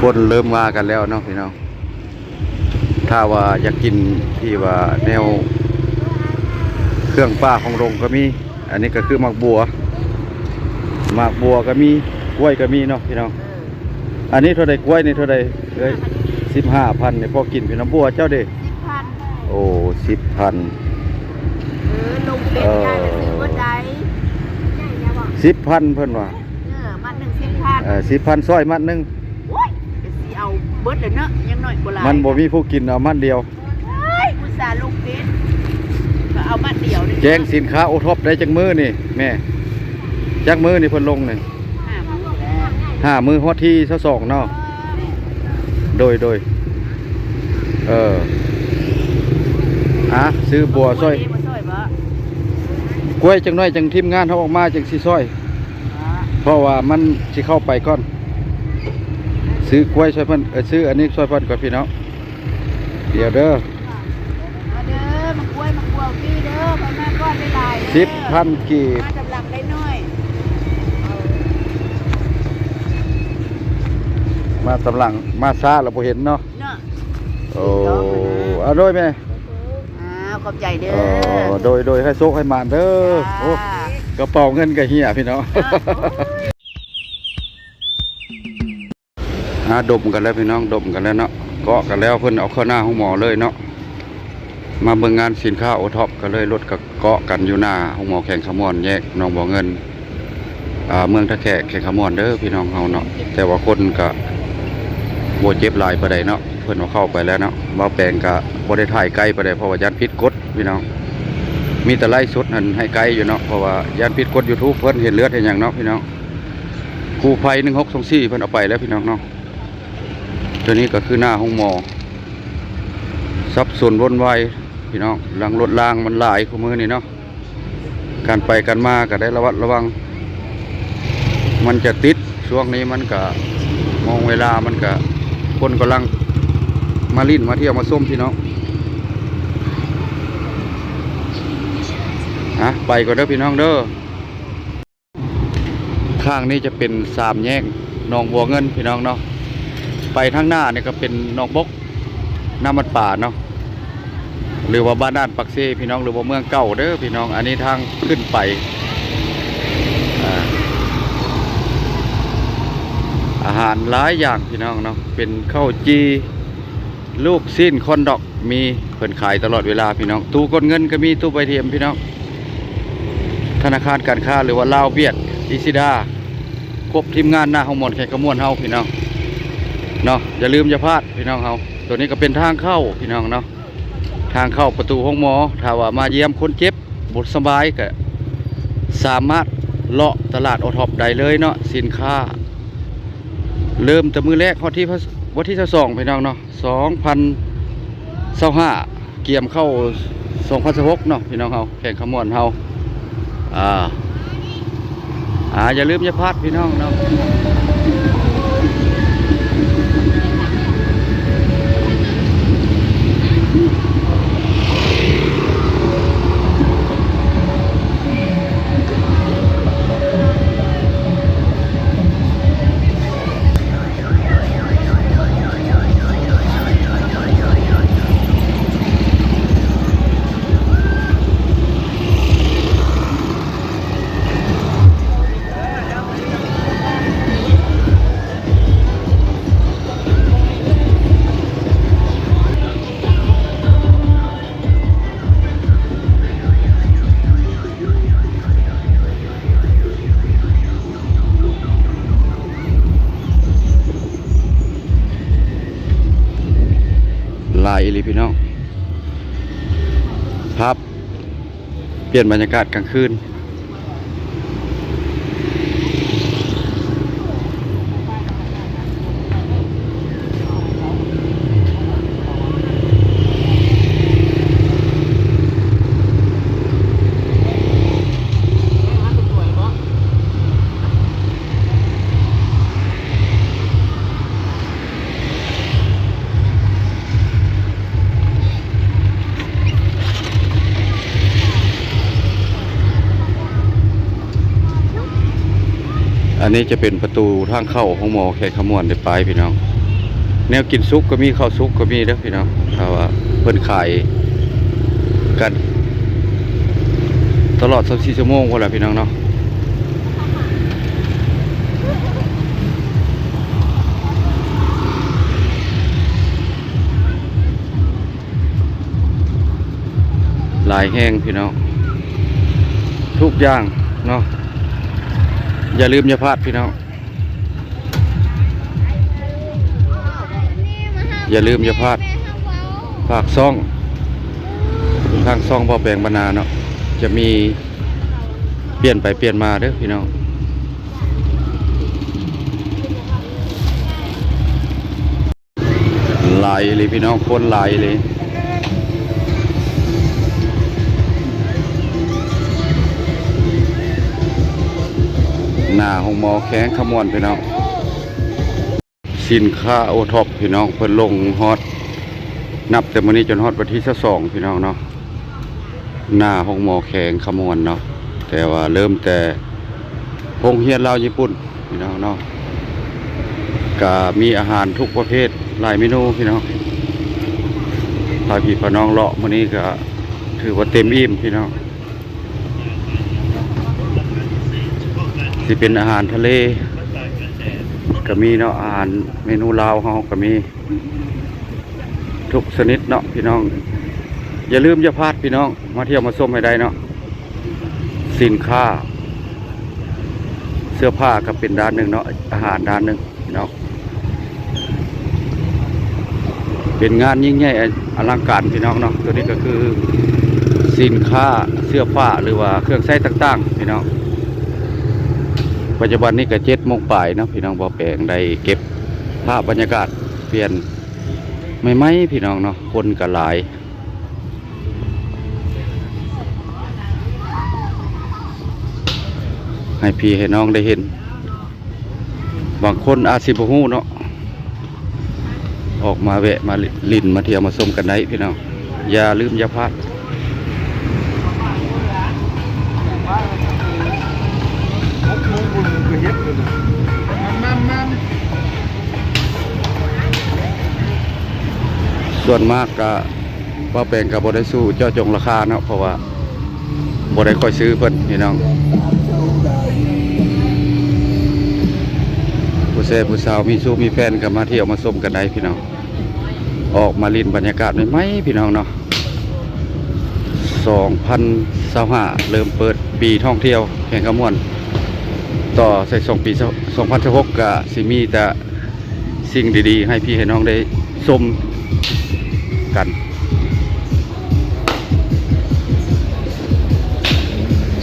คนเริ่มมากันแล้วเนาะพี่น้องถ้าว่าอยากกินที่ว่าแนวเครื่องป้าของโรงก็มีอันนี้ก็คือหมากบัวก็มีกล้วยก็มีเนาะพี่น้องอันนี้เท่าใดกล้วยนี่เท่าใด15,000เนี่ยพอกินพี่น้องบัวเจ้าเด้10,000โอ้10,000ลงเป็นยายซื้อบ่ได้10,000เพิ่นว่ามัดหนึ่ง10,000 10,000ซอยมัดหนึงโอ้ยก็สิเอาเบิดเลยเนาะยังน้อยกว่าหลายมันบ่มีผู้กินเอามัดเดียวเฮ้ยอุตส่าห์ลงเป็นก็เอามัดเดียวแจ้งสินค้าโอท็อปได้จักมื้อนี่แม่จักมื้อนี่เพิ่นลงนี่5 มื้อฮอดที่22เนาะโดยซื้อบัวซอยกล้วยจังน้อยจังทีมงานเขาออกมาจังสิซอยเพราะว่ามันสิเข้าไปก่อนซื้อกล้วยซอยเพิ่นซื้ออันนี้ซอยเพิ่นก่อนพี่น้องเดี๋ยวเด้อมากล้วยพี่เด้อพ่อแม่ก้อนได้หลาย10,000กีบมาจำหลังได้น้อยมาตำลังมาซาเราบ่เห็นเนาะโอ้เอาโดยแม่ขอบใจเด้อโดยให้โซกให้มานเด้อโอ้กระเป๋าเงินก็เหี่ยพี่น้องดมกันแล้วพี่น้องดมกันแล้วเนาะเกาะกันแล้วเพิ่นเอาเข้าหน้าห้องหมอเลยเนาะมาเบิ่งงานสินค้าโอท็อปก็เลยรถกับเกาะกันอยู่หน้าห้องหมอแข่งขมอนแยกน้องบ่อเงินเมืองตะแขกแข่งขมอนเด้อพี่น้องเฮาเนาะแต่ว่าคนก็บ่เจ็บหลายปานใดเนาะเพิ่นเอาเข้าไปแล้วเนาะบ่แปลงก็บ่ได้ถ่ายไกลปานใดเพราะว่ายันผิดกฎพี่น้องมีแต่ไล่สดนั่นให้ไกลอยู่เนาะเพราะว่ายันผิดกฎ YouTube เพิ่นเห็นเลือดเห็นหยังเนาะพี่น้องกู้ภัย1624เพิ่นเอาไปแล้วพี่น้องเนาะตัวนี้ก็คือหน้าห้องหมอสับสนวนวายพี่น้องหลังรถรางมันหลายคู่มือนี่เนาะการไปกันมาก็ได้ระวัดระวังมันจะติดช่วงนี้มันก็มองเวลามันก็คนกำลังมาลิ้นมาเที่ยวมาส้มพี่น้องไปก่อนเด้อพี่น้องเด้อข้างนี้จะเป็น3 แยกหนองบัวเงินพี่น้องเนาะไปทางหน้าเนี่ยก็เป็นหนองบกน้ำมันป่าเนาะหรือว่าบ้านด้านปักเซ่พี่น้องหรือว่าเมืองเก่าเด้อพี่น้องอันนี้ทางขึ้นไปอาหารหลายอย่างพี่น้องเนาะเป็นข้าวจีลูกสิ้นคอนดอกมีเพิ่นขายตลอดเวลาพี่น้องตู้กดเงินก็มีตู้ใบเทียมพี่น้องธนาคารการค้าหรือว่าลาวเบียดอิซิดาครบทีมงานหน้าห้องหมอนแข่งขมวนเฮาพี่น้องเนาะอย่าลืมอย่าพลาดพี่น้องเฮาตัวนี้ก็เป็นทางเข้าพี่น้องเนาะทางเข้าประตูห้องหมอถ้าว่ามาเยี่ยมคนเจ็บบทสบายก็สามารถเลาะตลาดโอท็อปได้เลยเนาะสินค้าเริ่มแต่มือแรกวันที่22พี่น้องเนาะ2025เกี่ยมเข้า2016เนาะพี่น้องเฮาแข่งขมวนเฮาอย่าลืมอย่าพลาดพี่น้องเนาะลายอีหลีพี่น้องครับเปลี่ยนบรรยากาศกลางคืนอันนี้จะเป็นประตูทางเข้าของหมอแขกขมวนได้ไปพี่น้อง แนวกินซุกก็มีข้าวซุกก็มีเด้อพี่น้องถ้าว่าเพิ่นขายกันตลอด24ชั่วโมงพุ่นล่ะพี่น้องเนาะหลายแห้งพี่น้องทุกอย่างเนาะอย่าลืมอย่าพลาดพี่น้องอย่าลืมอย่าพลาดฝากซ่องทางซ่องบ่อแปลงบรรณาเนาะจะมีเปลี่ยนไปเปลี่ยนมาเด้อพี่น้องหลายเลยพี่น้องคนหลายเลยหน้าห้องหมอแข้งขมวนพี่น้องสินค้าโอท็อปพี่น้องเพิ่นลงฮอตนับแต่มื้อนี้จนฮอตวันที่22พี่น้องเนาะหน้าห้องหมอแข้งขมวนเนาะแต่ว่าเริ่มแต่โรงเรียนลาวญี่ปุ่นพี่น้องเนาะก็มีอาหารทุกประเภทหลายเมนูพี่น้องพาพี่พาน้องเลาะมื้อนี้ก็ถือว่าเต็มอิ่มพี่น้องสิเป็นอาหารทะเลก็มีเนาะอาหารเมนูลาวเฮาก็มีทุกชนิดเนาะพี่น้องอย่าลืมอย่าพลาดพี่น้องมาเที่ยวมาชมให้ได้เนาะสินค้าเสื้อผ้าก็เป็นด้านหนึ่งเนาะอาหารด้านหนึ่งพี่น้องเป็นงานยิ่งใหญ่อลังการพี่น้องเนาะตัวนี้ก็คือสินค้าเสื้อผ้าหรือว่าเครื่องใช้ต่างๆพี่น้องปัจจุบันนี้ก็7 โมงปลายเนาะพี่น้องบ่อแปลงได้เก็บภาพบรรยากาศเปลี่ยนไม่ไหมพี่น้องเนาะคนก็หลายให้พี่ให้น้องได้เห็นบางคนอาจสิบ่ฮู้เนาะออกมาแวะมาลิ้นมาเที่ยวมาชมกันได้พี่น้องอย่าลืมอย่าพลาดส่วนมากก็ว่าแปลงกับบได้สู้เจ้าจงราคาเนาะเพราะว่าบได้ค่อยซื้อเพิ่นพี่น้องผู้เสพผู้สาวมีสู้มีแฟนก็มาเที่ยวมาชมกันได้พี่น้องออกมาลิ้นบรรยากาศไหมพี่น้องเนาะ2025เริ่มเปิดปีท่องเที่ยวแข่งขมวนต่อใส่2 ปี2016ก็สิมีแต่สิ่งดีๆให้พี่ให้น้องได้ชมกัน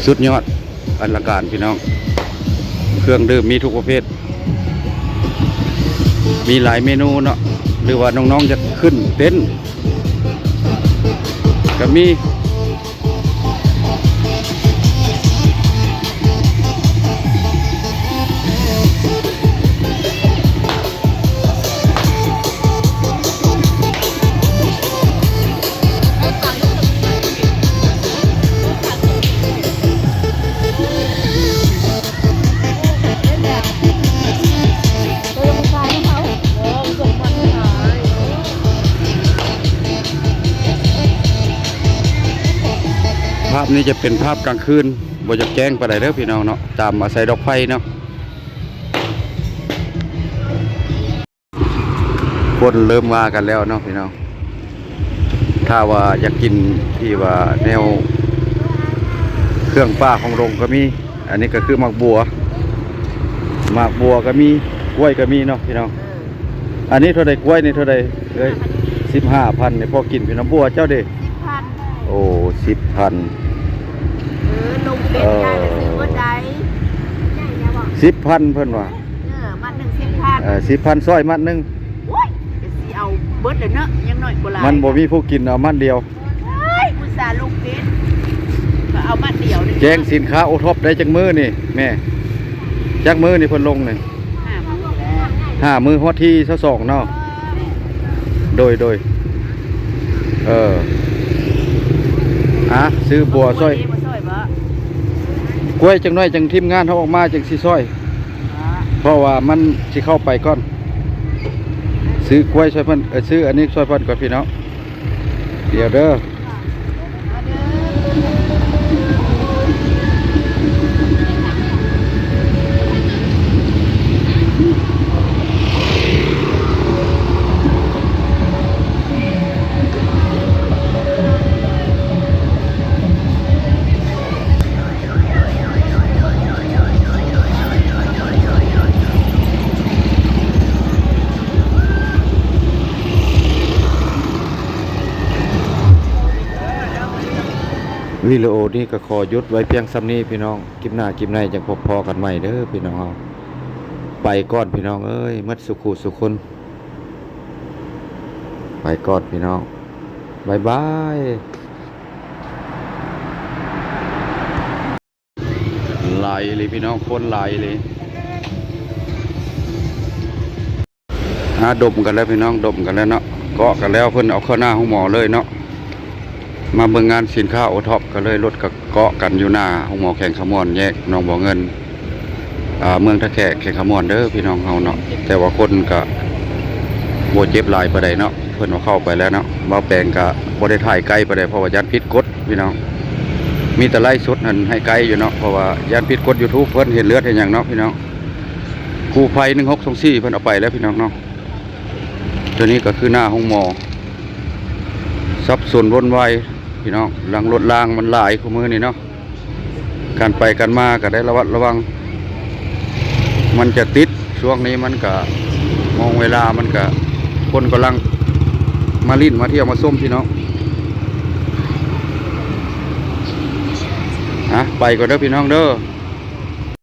สุดยอดอลังการพี่น้องเครื่องดื่มมีทุกประเภทมีหลายเมนูเนาะหรือว่าน้องๆจะขึ้นเต้นก็มีภาพนี้จะเป็นภาพกลางคืนบ่จะแจ้งไปไหนเด้อพี่น้องเนาะตามอาศัยดอกไฟเนาะคนเริ่มมากันแล้วเนาะพี่น้องถ้าว่าอยากกินที่ว่าแนวเครื่องป้าของโรงก็มีอันนี้ก็คือหมากบัวก็มีกล้วยก็มีเนาะพี่น้องอันนี้เท่าใดกล้วยนี่เท่าใด15,000เนี่ยพอกินพี่น้องบัวเจ้าเด้10,000โอ้10,000ลงเป็นได้ไปซื้อบ่ได้10,000เพิ่นว่ามัดหนึ่ง10,000 10,000ซอยมัดหนึงโอ้ยสิเอาเบิดเนาะยังน้อยกว่าหลายมันบ่มีผู้กินเอามัดเดียวอุตส่าห์ลงเป็นก็เอามัดเดียวแจ้งสินค้าโอท็อปได้จักมื้อนี่แม่จักมื้อนี่เพิ่นลงนี่5 มื้อฮอดที่22เนาะโดยซื้อบัวซอยกล้วยจังน้อยจังทีมงานเขาออกมาจังสิซอยเพราะว่ามันสิเข้าไปก่อน ซื้อกล้วยช่วยเพิ่นซื้ออันนี้ช่วยเพิ่นก่อนพี่น้องเดี๋ยวเด้อ เอาเด้อ วิดีโอนี้ก็ขอหยุดไว้เพียงส่ำนี้พี่น้องคลิปหน้าคลิปในจังพบพอกันใหม่เด้อพี่น้องเอาไปก่อนพี่น้องเอ้ยมัดสุขุสุคนไปก่อนพี่น้องบายบายไหลเลยพี่น้องคนไหลเลยดมกันแล้วพี่น้องดมกันแล้วเนาะเกาะกันแล้วเพิ่นเอาเข้าหน้าห้องหมอเลยเนาะมาเบิ่งงานสินค้าโอท็อปก็เลยรถกับเกาะกันอยู่หน้าห้องหมอแข่งขมอนแยกหนองบ่อเงินเมืองตะแคกแข่งขมอนเด้อพี่น้องเฮาเนาะแต่ว่าคนก็บ่เจ็บหลายปานใดเนาะเพิ่นเอาเข้าไปแล้วเนาะบ่าวแปลงก็บ่ได้ถ่ายไกลปานใดเพราะว่ายันผิดกฎพี่น้องมีแต่ไล่สดนั่นให้ไกลอยู่เนาะเพราะว่ายันผิดกฎ YouTube เพิ่นเห็นเลือดเห็นหยังเนาะพี่น้องกู้ภัย1624เพิ่นเอาไปแล้วพี่น้องเนาะตัวนี้ก็คือหน้าห้องหมอสับสนวนวายพี่น้องหลังรถรางมันหลายคู่มือนี่เนาะการไปกันมาก็ได้ระวัดระวังมันจะติดช่วงนี้มันก็มองเวลามันก็คนกำลังมาลิ้นมาเที่ยวมาส้มพี่น้องไปก่อนเด้อพี่น้องเด้อ